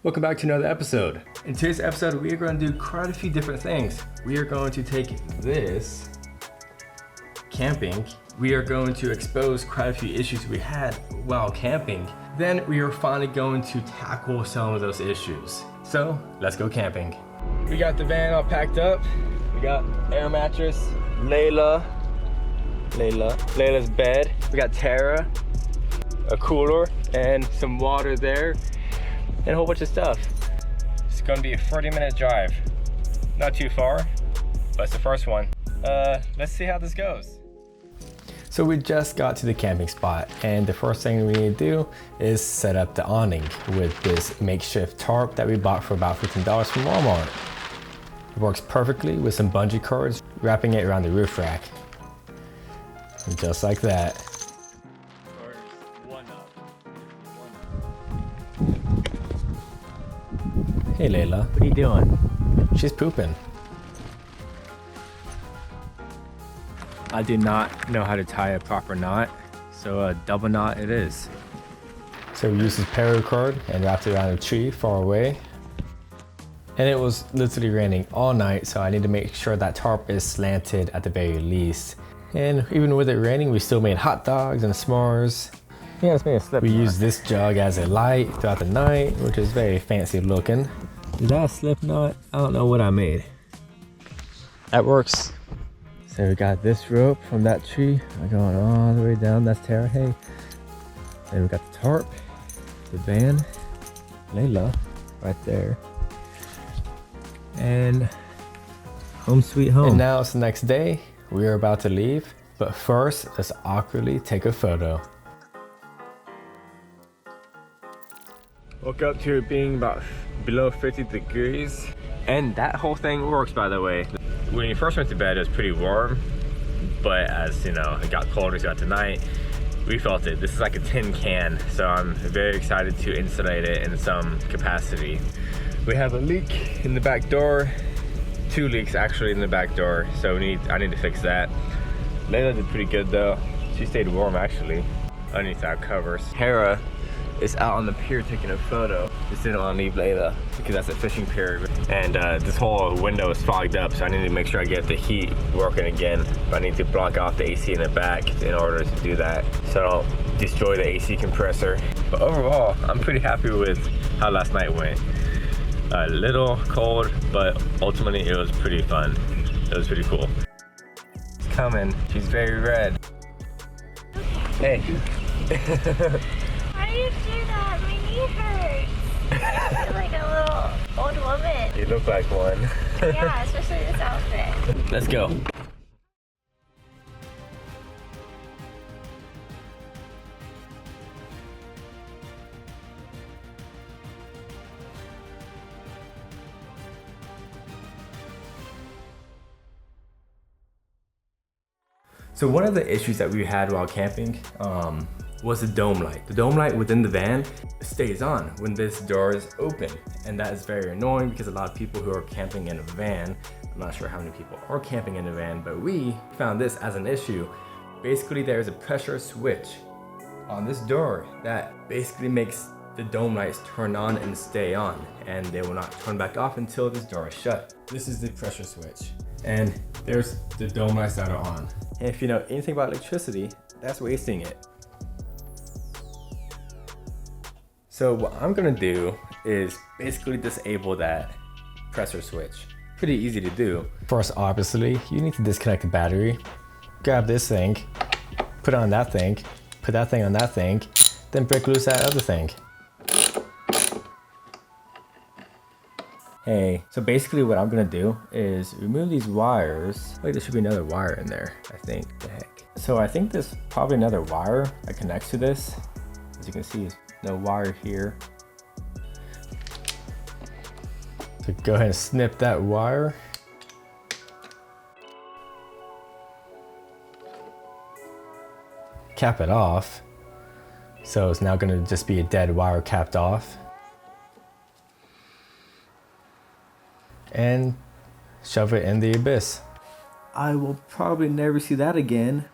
Welcome back to another episode. In today's episode, we are going to do quite a few different things. We are going to take this camping. We are going to expose quite a few issues we had while camping. Then we are finally going to tackle some of those issues. So let's go camping. We got the van all packed up. We got air mattress, Layla's bed. We got Tara, a cooler, and some water there. And a whole bunch of stuff. It's gonna be a 30-minute drive. Not too far, but it's the first one. Let's see how this goes. So we just got to the camping spot, and the first thing we need to do is set up the awning with this makeshift tarp that we bought for about $15 from Walmart. It works perfectly with some bungee cords, wrapping it around the roof rack. And just like that. Hey Layla, what are you doing? She's pooping. I do not know how to tie a proper knot, so a double knot it is. So we used this paracord and wrapped it around a tree far away. And it was literally raining all night, so I need to make sure that tarp is slanted at the very least. And even with it raining, we still made hot dogs and s'mores. Yeah, it's made a slip. We used this jug as a light throughout the night, which is very fancy looking. Is that a slip knot? I don't know what I made. That works. So we got this rope from that tree going all the way down. That's Tara. Hey. Then we got the tarp, the van, Layla right there. And home sweet home. And now it's the next day. We are about to leave. But first, let's awkwardly take a photo. Woke up to it being about below 50 degrees. And that whole thing works, by the way. When you first went to bed, it was pretty warm. But as you know, it got colder throughout the night. We felt it. This is like a tin can. So I'm very excited to insulate it in some capacity. We have a leak in the back door. 2 leaks actually in the back door. So I need to fix that. Layla did pretty good though. She stayed warm actually underneath our covers. Hera is out on the pier taking a photo. Just didn't want to leave Layla because that's a fishing pier. And this whole window is fogged up, so I need to make sure I get the heat working again. But I need to block off the AC in the back in order to do that, so I don't destroy the AC compressor. But overall, I'm pretty happy with how last night went. A little cold, but ultimately it was pretty fun. It was pretty cool. It's coming. She's very red. Hey. Why do you do that? My knee hurts. I feel like a little old woman. You look like one. Yeah, especially this outfit. Let's go. So one of the issues that we had while camping was the dome light. The dome light within the van stays on when this door is open. And that is very annoying because a lot of people who are camping in a van, I'm not sure how many people are camping in a van, but we found this as an issue. Basically, there's a pressure switch on this door that basically makes the dome lights turn on and stay on, and they will not turn back off until this door is shut. This is the pressure switch. And there's the dome lights that are on. And if you know anything about electricity, that's wasting it. So what I'm gonna do is basically disable that pressure switch. Pretty easy to do. First, obviously, you need to disconnect the battery. Grab this thing, put it on that thing, put that thing on that thing, then break loose that other thing. Hey, so basically what I'm gonna do is remove these wires. Wait, there should be another wire in there, I think. The heck. So I think there's probably another wire that connects to this. As you can see, there's no wire here. So go ahead and snip that wire. Cap it off. So it's now gonna just be a dead wire capped off. And shove it in the abyss. I will probably never see that again.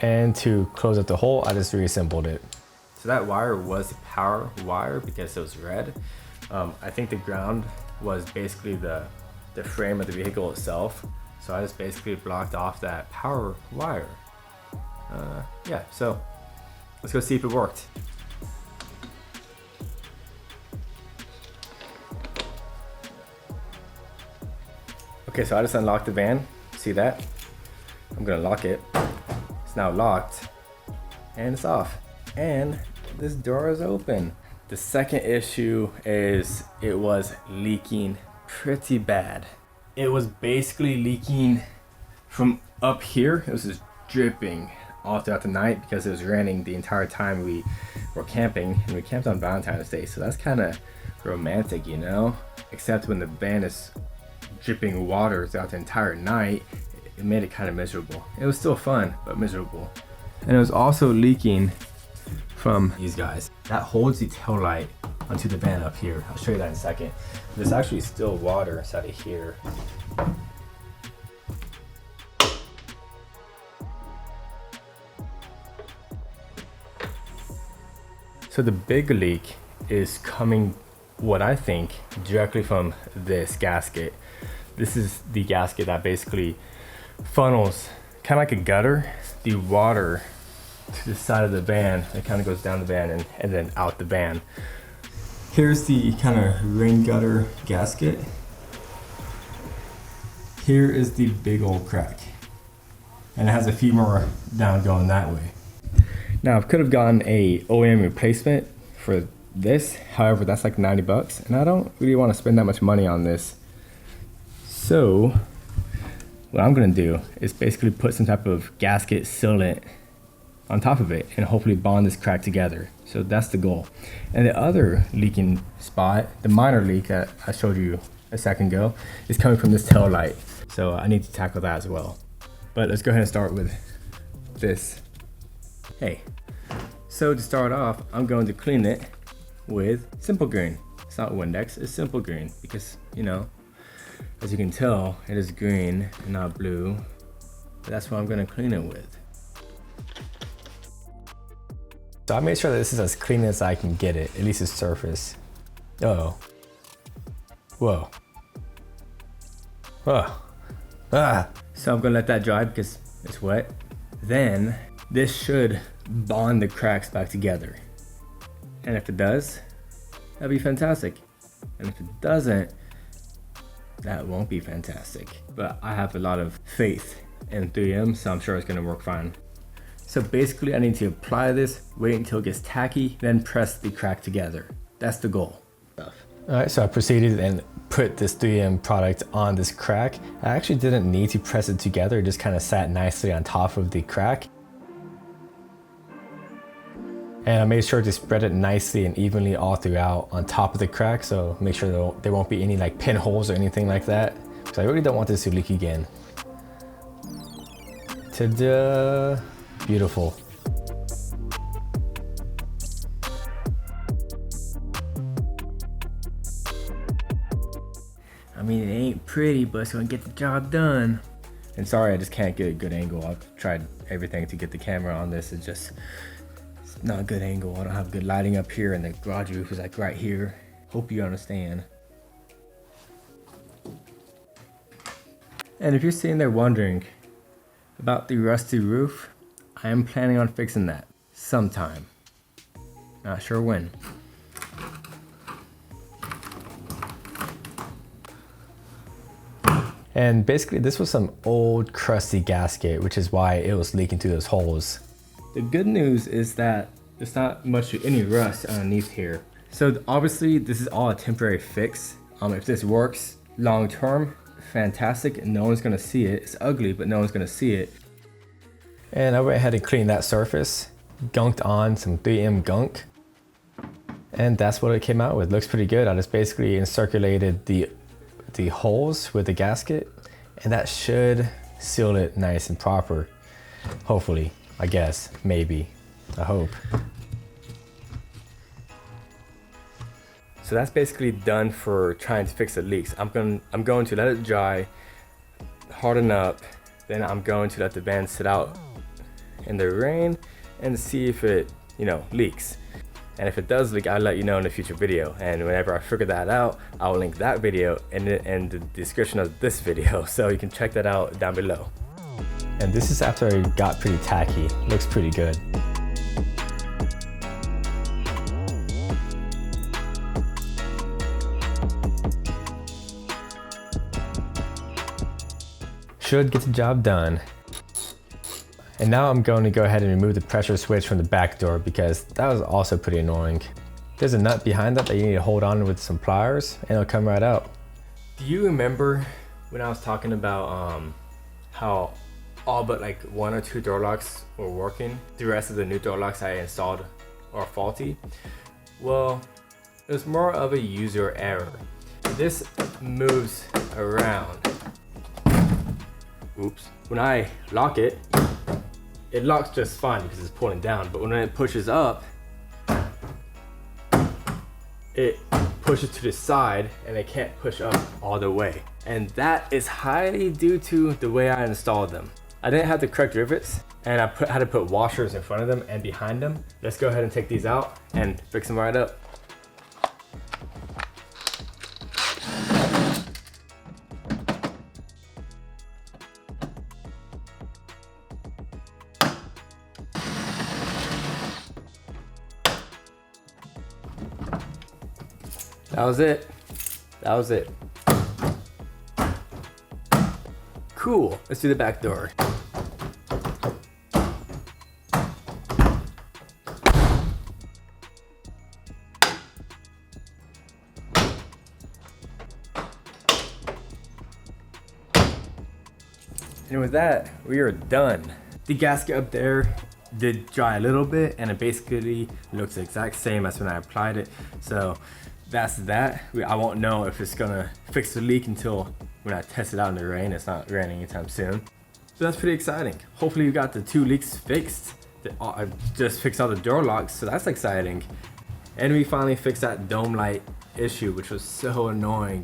And to close up the hole, I just reassembled it. So that wire was the power wire because it was red. I think the ground was basically the frame of the vehicle itself. So I just basically blocked off that power wire. Yeah, so let's go see if it worked. Okay, so I just unlocked the van. See that? I'm gonna lock it. It's now locked and it's off. And this door is open. The second issue is it was leaking pretty bad. It was basically leaking from up here. It was just dripping all throughout the night because it was raining the entire time we were camping, and we camped on Valentine's Day. So that's kind of romantic, you know? Except when the van is dripping water throughout the entire night, it made it kind of miserable. It was still fun, but miserable. And it was also leaking from these guys. That holds the tail light onto the van up here. I'll show you that in a second. There's actually still water inside of here. So the big leak is coming, what I think, directly from this gasket. This is the gasket that basically funnels, kind of like a gutter, the water to the side of the van. It kind of goes down the van and then out the van. Here's the kind of rain gutter gasket. Here is the big old crack. And it has a few more down going that way. Now I could have gotten a OEM replacement for this. However, that's like 90 bucks and I don't really want to spend that much money on this. So what I'm gonna do is basically put some type of gasket sealant on top of it and hopefully bond this crack together. So that's the goal. And the other leaking spot, the minor leak that I showed you a second ago, is coming from this tail light. So I need to tackle that as well. But let's go ahead and start with this. Hey, so to start off, I'm going to clean it with Simple Green. It's not Windex, it's Simple Green because, you know, as you can tell, it is green and not blue. But that's what I'm gonna clean it with. So I made sure that this is as clean as I can get it, at least the surface. Uh-oh. Whoa. Oh. Ah. So I'm gonna let that dry because it's wet. Then this should bond the cracks back together. And if it does, that'd be fantastic. And if it doesn't, that won't be fantastic. But I have a lot of faith in 3M, so I'm sure it's gonna work fine. So basically I need to apply this, wait until it gets tacky, then press the crack together. That's the goal. All right, so I proceeded and put this 3M product on this crack. I actually didn't need to press it together, it just kind of sat nicely on top of the crack. And I made sure to spread it nicely and evenly all throughout on top of the crack, so make sure there won't be any like pinholes or anything like that, because I really don't want this to leak again. Ta-da! Beautiful. I mean, it ain't pretty, but it's gonna get the job done. And sorry, I just can't get a good angle. I've tried everything to get the camera on this. It's not a good angle. I don't have good lighting up here, and the garage roof is like right here. Hope you understand. And if you're sitting there wondering about the rusty roof, I am planning on fixing that sometime. Not sure when. And basically this was some old crusty gasket, which is why it was leaking through those holes. The good news is that there's not much of any rust underneath here. So obviously this is all a temporary fix. If this works long term, fantastic. No one's gonna see it. It's ugly, but no one's gonna see it. And I went ahead and cleaned that surface, gunked on some 3M gunk, and that's what it came out with. Looks pretty good. I just basically encirculated the holes with the gasket, and that should seal it nice and proper. Hopefully, I guess, maybe, I hope. So that's basically done for trying to fix the leaks. I'm going to let it dry, harden up, then I'm going to let the van sit out in the rain and see if it, leaks. And if it does leak, I'll let you know in a future video. And whenever I figure that out, I'll link that video in the description of this video, so you can check that out down below. And this is after it got pretty tacky. Looks pretty good. Should get the job done. And now I'm going to go ahead and remove the pressure switch from the back door because that was also pretty annoying. There's a nut behind that you need to hold on with some pliers and it'll come right out. Do you remember when I was talking about how all but like 1 or 2 door locks were working? The rest of the new door locks I installed are faulty. Well, it was more of a user error. This moves around. Oops. When I lock it, it locks just fine because it's pulling down, but when it pushes up, it pushes to the side and it can't push up all the way. And that is highly due to the way I installed them. I didn't have the correct rivets and I had to put washers in front of them and behind them. Let's go ahead and take these out and fix them right up. That was it. That was it. Cool. Let's do the back door. And with that, we are done. The gasket up there did dry a little bit and it basically looks the exact same as when I applied it. So that's that. I won't know if it's gonna fix the leak until when I test it out in the rain. It's not raining anytime soon. So that's pretty exciting. Hopefully you got the 2 leaks fixed. I just fixed all the door locks, so that's exciting. And we finally fixed that dome light issue, which was so annoying.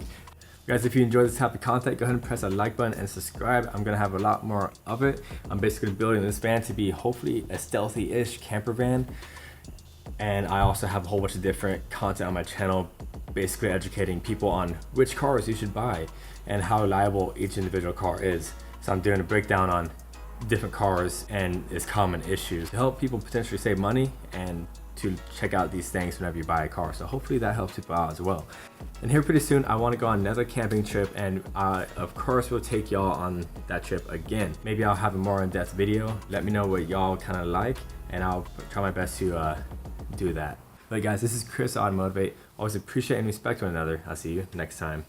Guys, if you enjoy this type of content, go ahead and press that like button and subscribe. I'm gonna have a lot more of it. I'm basically building this van to be hopefully a stealthy-ish camper van. And I also have a whole bunch of different content on my channel, basically educating people on which cars you should buy and how reliable each individual car is. So I'm doing a breakdown on different cars and its common issues to help people potentially save money and to check out these things whenever you buy a car. So hopefully that helps people out as well. And here pretty soon, I want to go on another camping trip, and of course we'll take y'all on that trip again. Maybe I'll have a more in-depth video. Let me know what y'all kind of like, and I'll try my best to do that. But guys, this is Chris AutoMotivate. Always appreciate and respect one another. I'll see you next time.